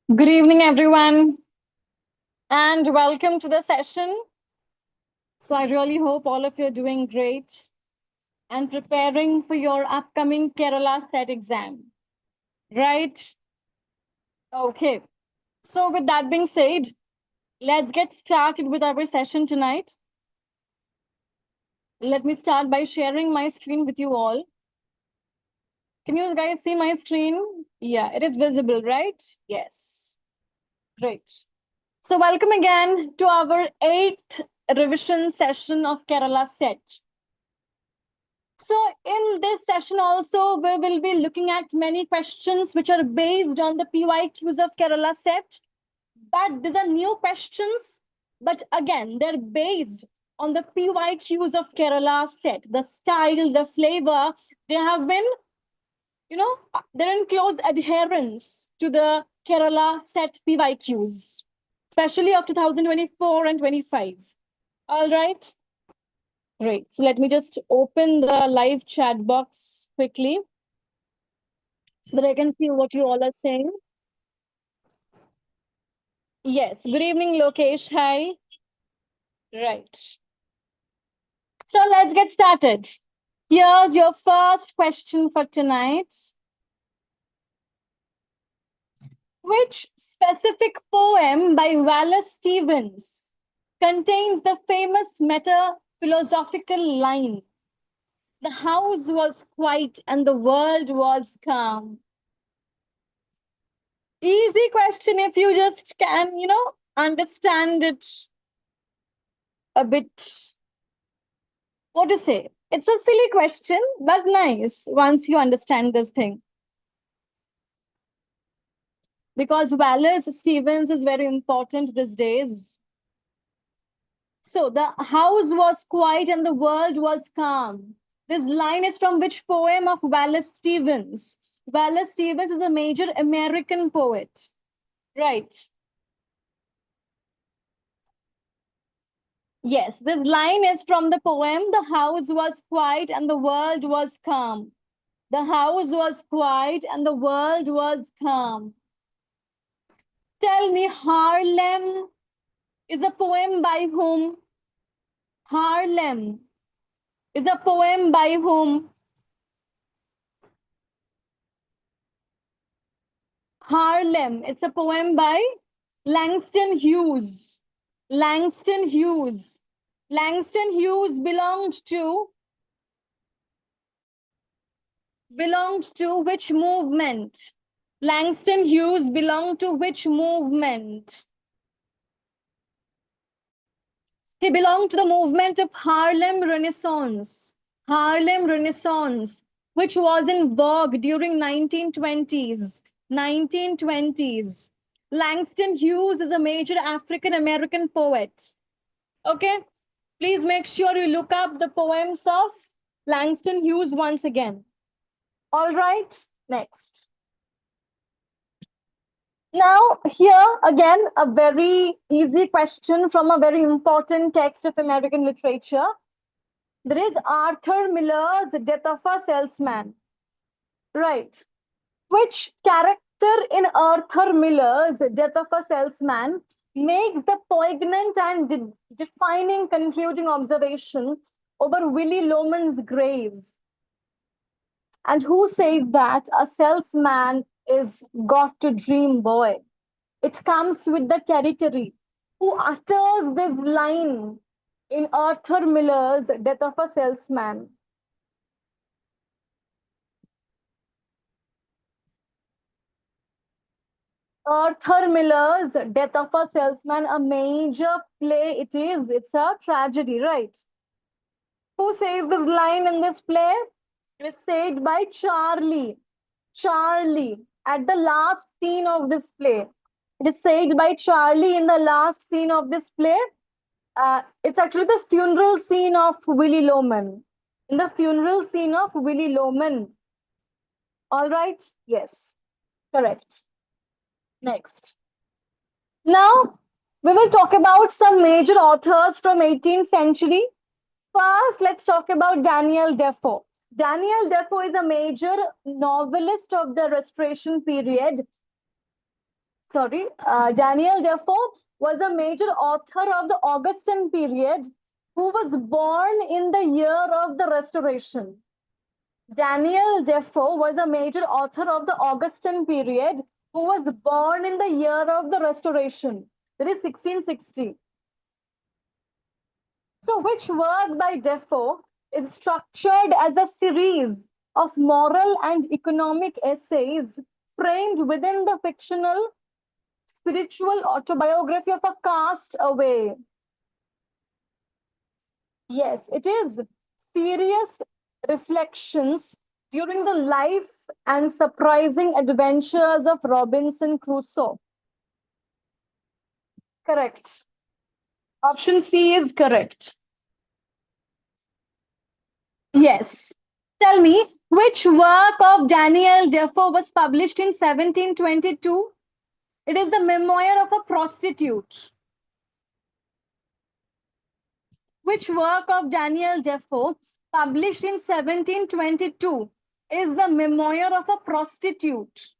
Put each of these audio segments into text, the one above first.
Good evening, everyone, and welcome to the session. So, I really hope all of you are doing great and preparing for your upcoming Kerala set exam, right? Okay, so with that being said, let's get started with our session tonight. Let me start by sharing my screen with you all. Can you guys see my screen? Yeah, it is visible, right? Yes, great. So, welcome again to our 8th revision session of Kerala set. So in this session also, we will be looking at many questions which are based on the PYQs of Kerala set. But these are new questions. But again, they're based on the PYQs of Kerala set. The style, the flavor, they have been, they're in close adherence to the Kerala set PYQs, especially of 2024 and 25. All right. Great. So let me just open the live chat box quickly so that I can see what you all are saying. Yes. Good evening, Lokesh. Hi. Right. So let's get started. Here's your first question for tonight. Which specific poem by Wallace Stevens contains the famous meta-philosophical line, "The house was quiet and the world was calm"? Easy question if you just can, understand it a bit. What to say? It's a silly question, but nice once you understand this thing. Because Wallace Stevens is very important these days. So the house was quiet and the world was calm. This line is from which poem of Wallace Stevens? Wallace Stevens is a major American poet. Right. Yes, this line is from the poem "The house was quiet and the world was calm." The house was quiet and the world was calm. Tell me, Harlem is a poem by whom? Harlem is a poem by whom? Harlem, it's a poem by Langston Hughes. Langston Hughes. Langston Hughes belonged to which movement? Langston Hughes belonged to which movement? He belonged to the movement of Harlem Renaissance. Harlem Renaissance, which was in vogue during 1920s. 1920s. Langston Hughes is a major African American poet. Okay, please make sure you look up the poems of Langston Hughes once again. All right, next. Now, here again, a very easy question from a very important text of American literature. There is Arthur Miller's Death of a Salesman. Right. Which character in Arthur Miller's Death of a Salesman makes the poignant and defining concluding observation over Willie Loman's graves? And who says that a salesman is got to dream boy? It comes with the territory. Who utters this line in Arthur Miller's Death of a Salesman? Arthur Miller's Death of a Salesman, a major play it is. It's a tragedy, right? Who says this line in this play? It is said by Charlie. Charlie, at the last scene of this play. It is said by Charlie in the last scene of this play. It's actually the funeral scene of Willie Loman. In the funeral scene of Willie Loman. All right? Yes, correct. Next. Now, we will talk about some major authors from 18th century. First, let's talk about Daniel Defoe. Daniel Defoe is a major novelist of the Restoration period. sorry, Daniel Defoe was a major author of the Augustan period who was born in the year of the Restoration. Daniel Defoe was a major author of the Augustan period who was born in the year of the Restoration. That is 1660. So which work by Defoe is structured as a series of moral and economic essays framed within the fictional spiritual autobiography of a castaway? Yes, it is serious reflections during the life and surprising adventures of Robinson Crusoe. Correct. Option C is correct. Yes. Tell me, which work of Daniel Defoe was published in 1722? It is the memoir of a prostitute. Which work of Daniel Defoe, published in 1722, is the memoir of a prostitute?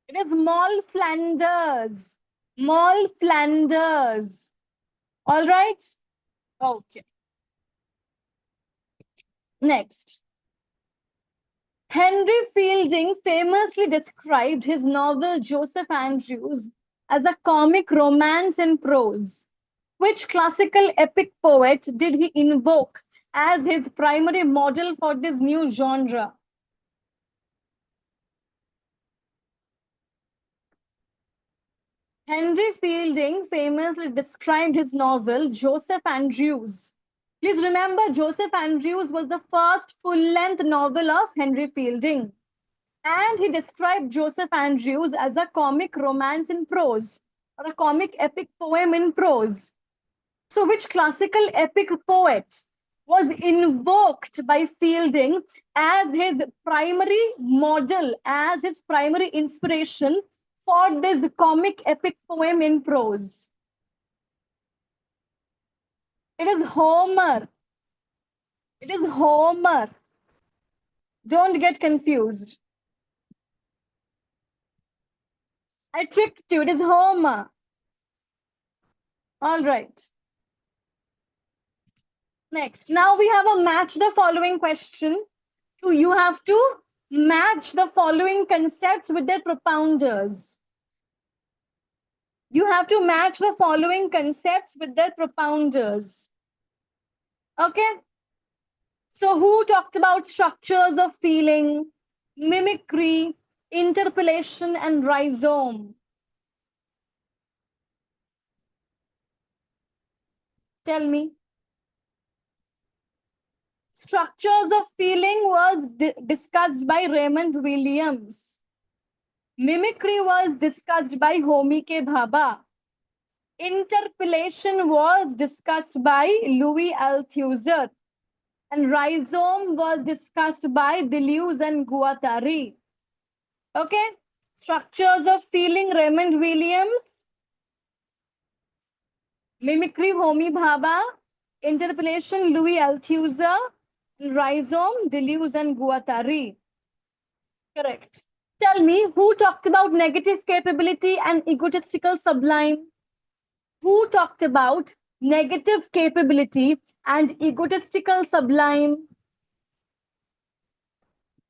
It is Moll Flanders. Moll Flanders. All right? Okay. Next. Henry Fielding famously described his novel Joseph Andrews as a comic romance in prose. Which classical epic poet did he invoke as his primary model for this new genre? Henry Fielding famously described his novel Joseph Andrews. Please remember, Joseph Andrews was the first full-length novel of Henry Fielding. And he described Joseph Andrews as a comic romance in prose, or a comic epic poem in prose. So which classical epic poet was invoked by Fielding as his primary model, as his primary inspiration for this comic epic poem in prose? It is Homer. It is Homer. Don't get confused. I tricked you. It is Homer. All right. Next, now we have a match the following question. So you have to match the following concepts with their propounders. You have to match the following concepts with their propounders. Okay? So who talked about structures of feeling, mimicry, interpellation, and rhizome? Tell me. Structures of feeling was discussed by Raymond Williams. Mimicry was discussed by Homi K. Bhabha. Interpellation was discussed by Louis Althusser. And rhizome was discussed by Deleuze and Guattari. Okay? Structures of feeling, Raymond Williams. Mimicry, Homi Bhabha. Interpellation, Louis Althusser. Rhizome, Deleuze and Guattari. Correct. Tell me, who talked about negative capability and egotistical sublime? Who talked about negative capability and egotistical sublime?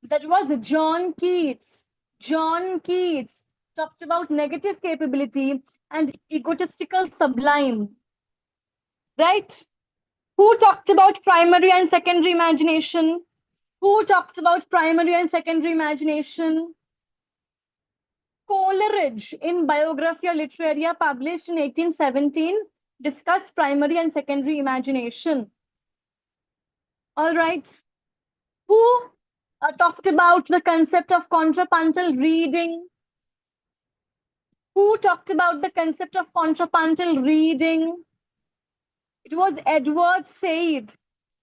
That was John Keats. John Keats talked about negative capability and egotistical sublime. Right? Who talked about primary and secondary imagination? Who talked about primary and secondary imagination? Coleridge in Biographia Literaria published in 1817 discussed primary and secondary imagination. All right. Who talked about the concept of contrapuntal reading? Who talked about the concept of contrapuntal reading? It was Edward Said.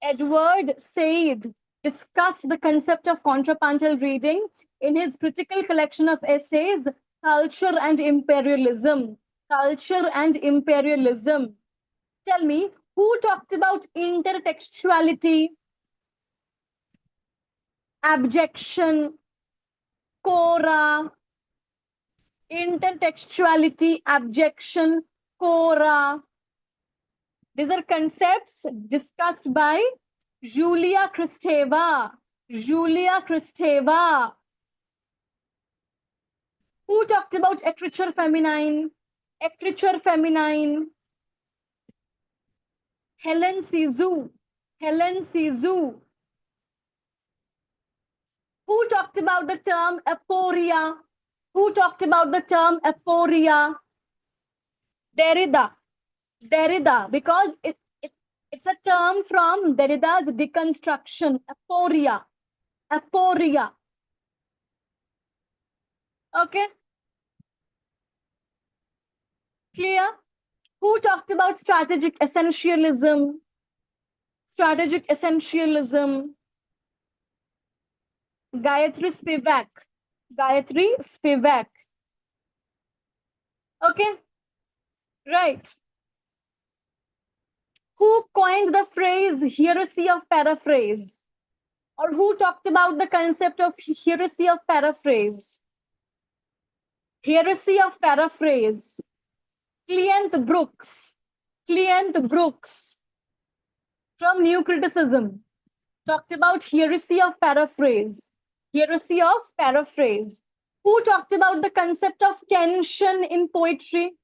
Edward Said discussed the concept of contrapuntal reading in his critical collection of essays, Culture and Imperialism. Culture and Imperialism. Tell me, who talked about intertextuality? abjection, cora, intertextuality, abjection, cora. These are concepts discussed by Julia Kristeva. Julia Kristeva. Who talked about écriture féminine? Écriture féminine. Helen Cizou. Helen Cizou. Who talked about the term aporia? Who talked about the term aporia? Derrida. Derrida, because it's a term from Derrida's deconstruction. Aporia. Aporia. Okay? Clear? Who talked about strategic essentialism? Strategic essentialism. Gayatri Spivak. Gayatri Spivak. Okay? Right. Who coined the phrase heresy of paraphrase? Or who talked about the concept of heresy of paraphrase? Heresy of paraphrase. Cleant Brooks. Cleant Brooks from New Criticism talked about heresy of paraphrase. Heresy of paraphrase. Who talked about the concept of tension in poetry?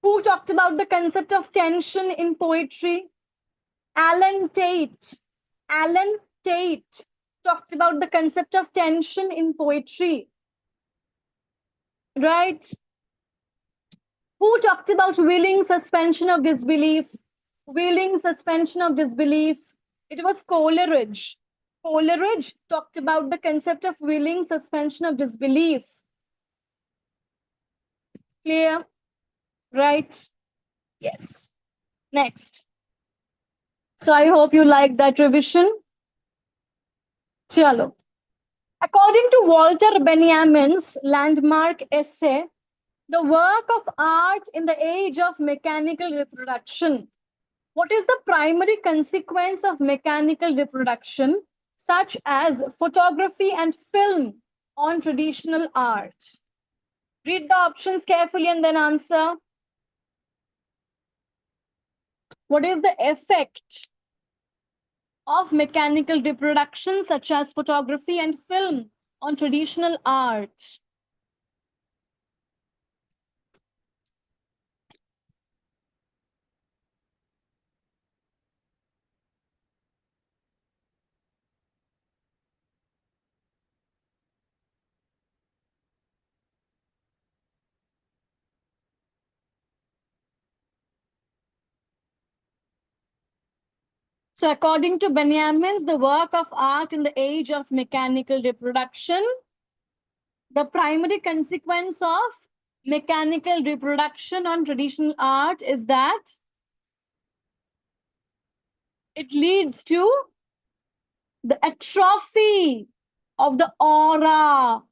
Who talked about the concept of tension in poetry? Alan Tate. Alan Tate talked about the concept of tension in poetry. Right? Who talked about willing suspension of disbelief? Willing suspension of disbelief. It was Coleridge. Coleridge talked about the concept of willing suspension of disbelief. Clear? Right? Yes. Next. So I hope you liked that revision. Chalo. According to Walter Benjamin's landmark essay, The Work of Art in the Age of Mechanical Reproduction, what is the primary consequence of mechanical reproduction, such as photography and film, on traditional art? Read the options carefully and then answer. What is the effect of mechanical reproduction, such as photography and film, on traditional art? So according to Benjamin's The Work of Art in the Age of Mechanical Reproduction, the primary consequence of mechanical reproduction on traditional art is that it leads to the atrophy of the aura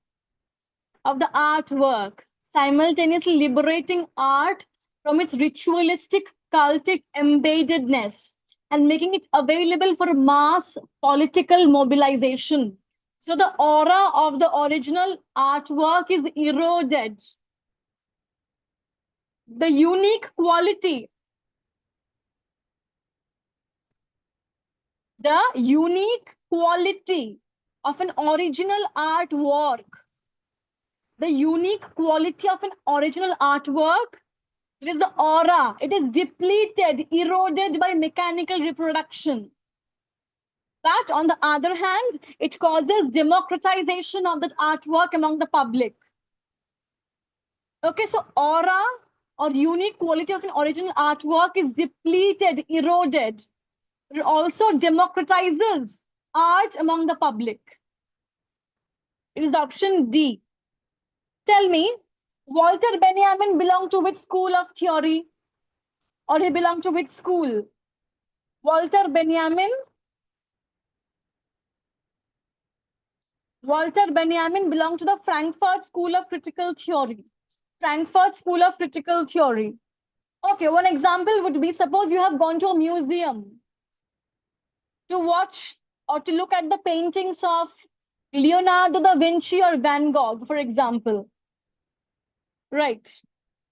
of the artwork, simultaneously liberating art from its ritualistic cultic embeddedness and making it available for mass political mobilization. So the aura of the original artwork is eroded. The unique quality, of an original artwork, the unique quality of an original artwork, it is the aura. It is depleted, eroded by mechanical reproduction. But on the other hand, it causes democratization of that artwork among the public. Okay, so aura or unique quality of an original artwork is depleted, eroded. It also democratizes art among the public. It is the option D. Tell me, Walter Benjamin belonged to which school of theory? Or he belonged to which school? Walter Benjamin belonged to the Frankfurt School of Critical Theory. Frankfurt School of Critical Theory. Okay, one example would be, suppose you have gone to a museum to watch or to look at the paintings of Leonardo da Vinci or Van Gogh, for example. Right.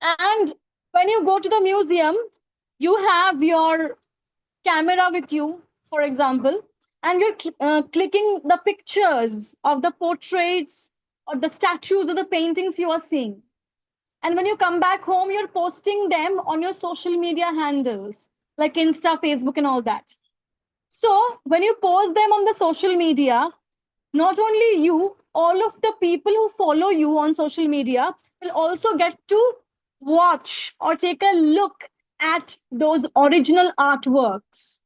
And when you go to the museum, you have your camera with you, for example, and you're clicking the pictures of the portraits or the statues or the paintings you are seeing. And when you come back home, you're posting them on your social media handles like Insta, Facebook, and all that. So when you post them on the social media, not only you, all of the people who follow you on social media will also get to watch or take a look at those original artworks.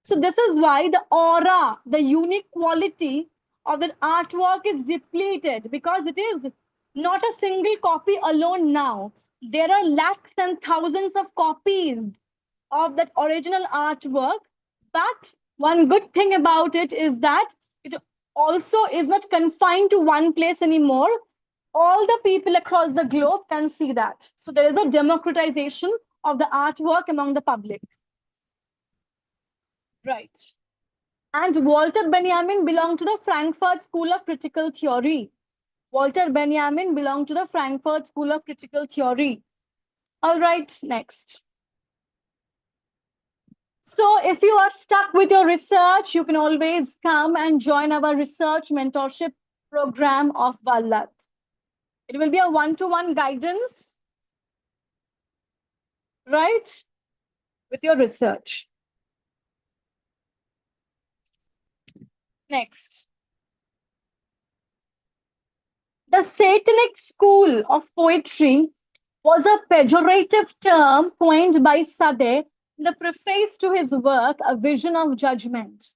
So this is why the aura, the unique quality of that artwork is depleted, because it is not a single copy alone now. There are lakhs and thousands of copies of that original artwork. But one good thing about it is that it also is not confined to one place anymore. All the people across the globe can see that. So there is a democratization of the artwork among the public. Right. And Walter Benjamin belonged to the Frankfurt School of Critical Theory. Walter Benjamin belonged to the Frankfurt School of Critical Theory. All right, next. So if you are stuck with your research, you can always come and join our research mentorship program of Vallath. It will be a one-to-one guidance, right, with your research. Next. The Satanic school of poetry was a pejorative term coined by Sade in the preface to his work, A Vision of Judgment,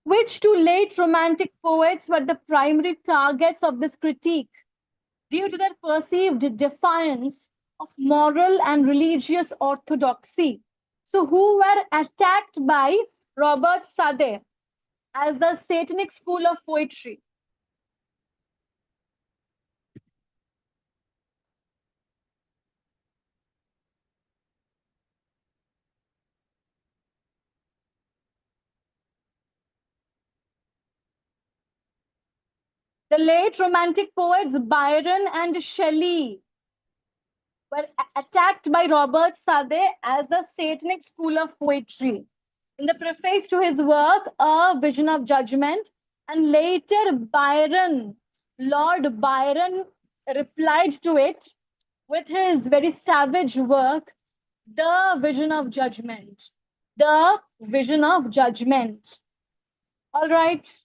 which to late Romantic poets were the primary targets of this critique due to their perceived defiance of moral and religious orthodoxy. So, who were attacked by Robert Sade as the Satanic school of poetry? The late Romantic poets Byron and Shelley were attacked by Robert Sade as the Satanic school of poetry in the preface to his work, A Vision of Judgment. And later, Lord Byron, replied to it with his very savage work, The Vision of Judgment. The Vision of Judgment. All right.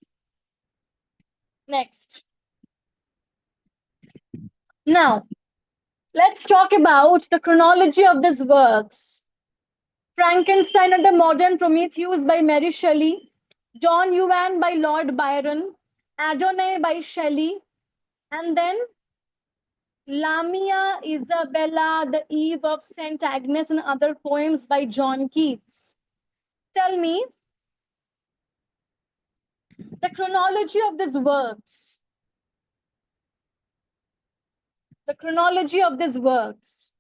Next. Now, let's talk about the chronology of these works. Frankenstein and the Modern Prometheus by Mary Shelley, Don Juan by Lord Byron, Adonai by Shelley, and then Lamia Isabella, The Eve of St. Agnes, and other poems by John Keats. Tell me the chronology of these works. The chronology of these works.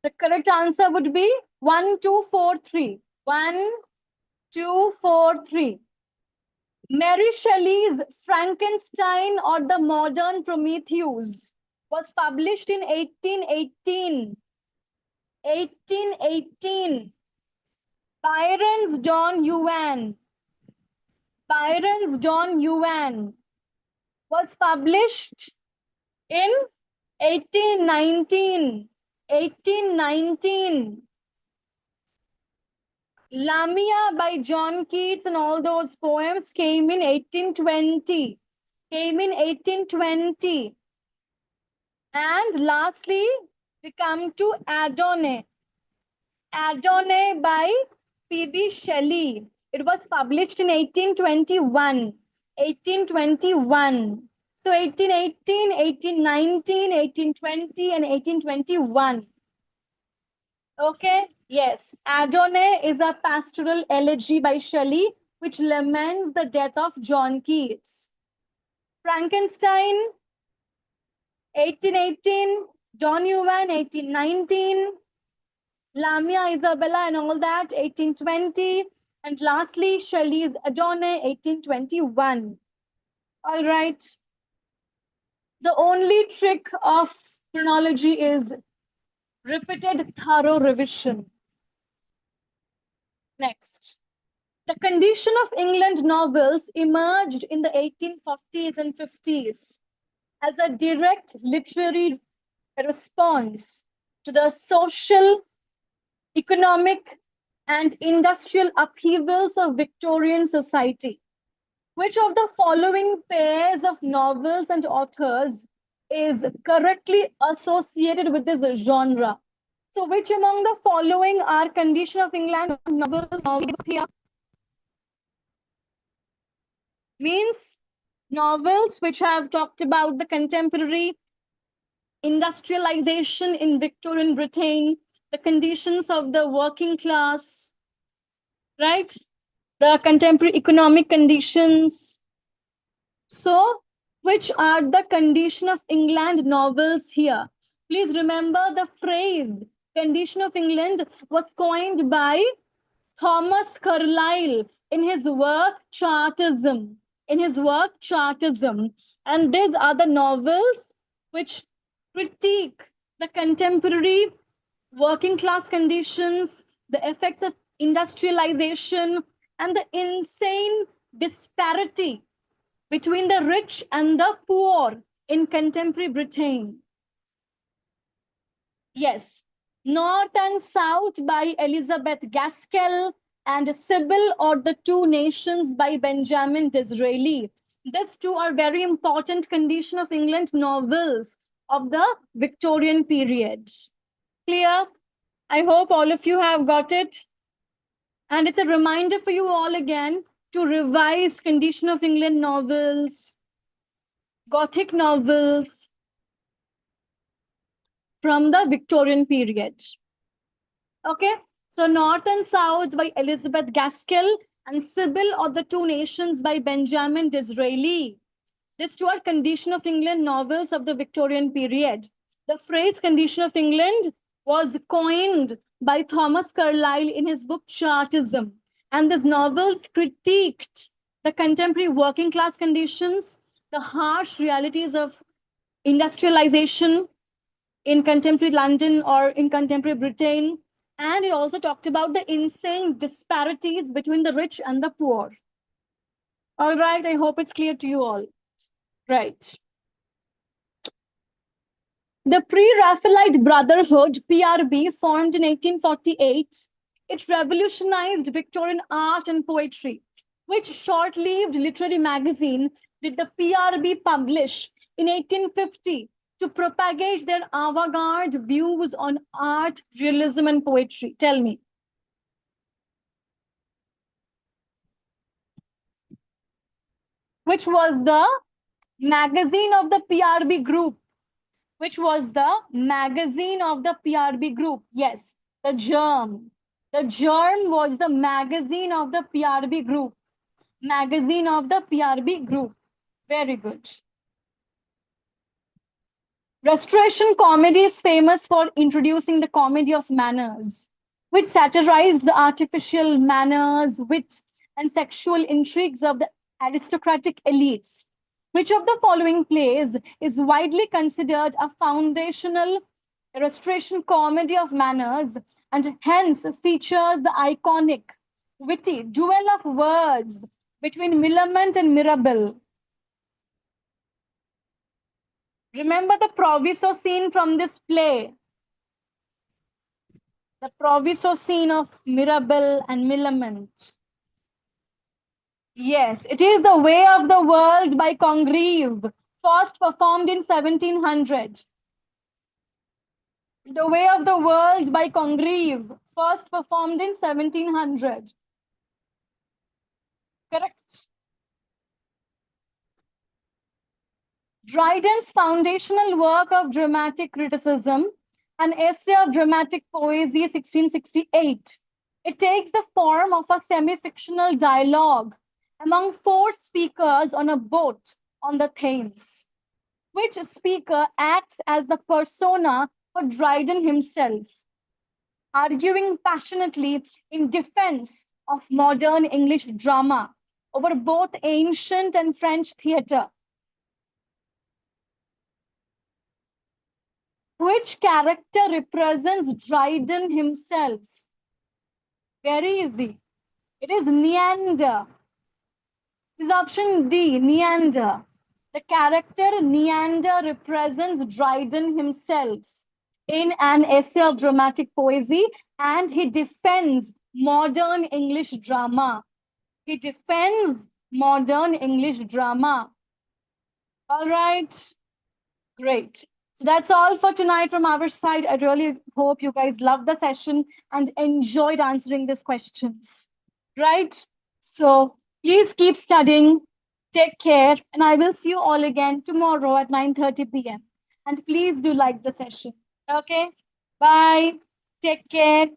The correct answer would be 1, 2, 4, 3. 1, 2, 4, 3. Mary Shelley's Frankenstein or the Modern Prometheus was published in 1818. 1818. Byron's Don Juan. Byron's Don Juan was published in 1819. 1819. Lamia by John Keats and all those poems came in 1820. Came in 1820. And lastly, we come to Adonai. Adonai by P.B. Shelley. It was published in 1821. 1821. So 1818, 1819, 1820, and 1821. Okay, yes. Adonai is a pastoral elegy by Shelley, which laments the death of John Keats. Frankenstein, 1818, Don Juan, 1819, Lamia Isabella and all that, 1820, and lastly, Shelley's Adonai, 1821. All right. The only trick of chronology is repeated thorough revision. Next. The condition of England novels emerged in the 1840s and 50s as a direct literary response to the social, economic, and industrial upheavals of Victorian society. Which of the following pairs of novels and authors is correctly associated with this genre? So which among the following are condition of England novels here? Means novels which have talked about the contemporary industrialization in Victorian Britain, the conditions of the working class, right? The contemporary economic conditions. So, which are the condition of England novels here? Please remember the phrase condition of England was coined by Thomas Carlyle in his work Chartism. In his work Chartism. And these are the novels which critique the contemporary working class conditions, the effects of industrialization, and the insane disparity between the rich and the poor in contemporary Britain. Yes, North and South by Elizabeth Gaskell and Sybil or the Two Nations by Benjamin Disraeli. These two are very important condition of England novels of the Victorian period. Clear? I hope all of you have got it. And it's a reminder for you all again to revise condition of England novels, Gothic novels from the Victorian period. Okay, so North and South by Elizabeth Gaskell and Sybil or the Two Nations by Benjamin Disraeli. These two are condition of England novels of the Victorian period. The phrase condition of England was coined by Thomas Carlyle in his book Chartism. And these novels critiqued the contemporary working class conditions, the harsh realities of industrialization in contemporary London or in contemporary Britain. And it also talked about the insane disparities between the rich and the poor. All right, I hope it's clear to you all. Right. The Pre-Raphaelite Brotherhood, PRB, formed in 1848. It revolutionized Victorian art and poetry. Which short-lived literary magazine did the PRB publish in 1850 to propagate their avant-garde views on art, realism, and poetry? Tell me. Which was the magazine of the PRB group? Which was the magazine of the PRB group? Yes, the Germ. The Germ was the magazine of the PRB group. Magazine of the PRB group. Very good. Restoration comedy is famous for introducing the comedy of manners, which satirized the artificial manners, wit, and sexual intrigues of the aristocratic elites. Which of the following plays is widely considered a foundational restoration comedy of manners and hence features the iconic, witty duel of words between Millamant and Mirabell? Remember the Proviso scene from this play? The Proviso scene of Mirabell and Millamant. Yes, it is The Way of the World by Congreve, first performed in 1700. The Way of the World by Congreve, first performed in 1700. Correct. Dryden's foundational work of dramatic criticism, an essay of dramatic poesy, 1668. It takes the form of a semi-fictional dialogue among four speakers on a boat on the Thames? Which speaker acts as the persona for Dryden himself, arguing passionately in defense of modern English drama over both ancient and French theatre? Which character represents Dryden himself? Very easy. It is Neander. It is option D, Neander. The character Neander represents Dryden himself in an essay of dramatic poesy, and he defends modern English drama. He defends modern English drama. All right, great. So that's all for tonight from our side. I really hope you guys loved the session and enjoyed answering these questions, right? So please keep studying, take care, and I will see you all again tomorrow at 9:30 p.m. And please do like the session. Okay, bye, take care.